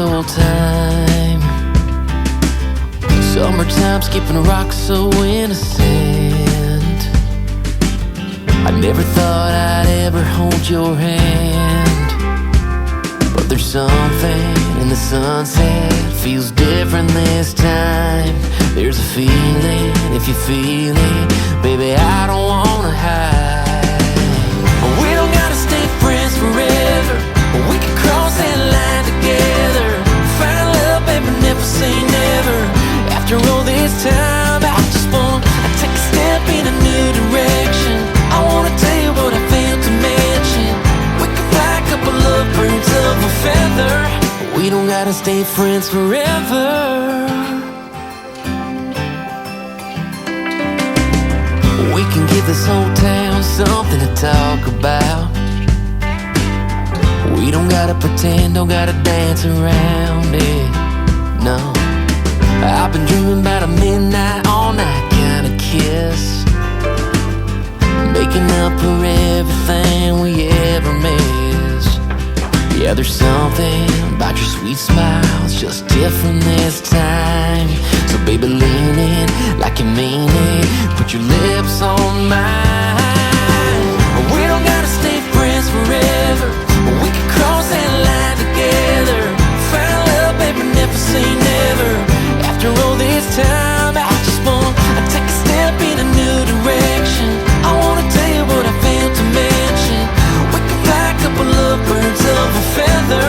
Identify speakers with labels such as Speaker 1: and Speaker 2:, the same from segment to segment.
Speaker 1: old time. Summertime, skipping rocks so innocent. I never thought I'd ever hold your hand, but there's something in the sunset, feels different this time. There's a feeling, if you feel it, baby, I don't wanna hide. We don't gotta stay friends forever, we can cross that line together. Find love, baby, never say never. After all this time, I just wanna take a step in a new direction. I wanna tell you what I failed to mention. We can fly a couple of birds of a feather. We don't gotta stay friends forever. We can give this whole town something to talk about. We don't gotta pretend, don't gotta dance around it, no. I've been dreaming about a midnight, all night kind of kiss, making up for everything we ever missed. Yeah, there's something about your sweet smile, it's just different this time. So baby, lean in like you mean it, put your lips on mine. We don't gotta stay friends forever, we can cross that line together. Find love, baby, never say never. After all this time, I just wanna take a step in a new direction. I wanna tell you what I failed to mention. We can fly a couple of birds of a feather.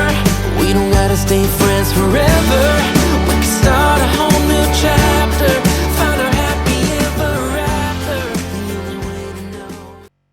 Speaker 1: We don't gotta stay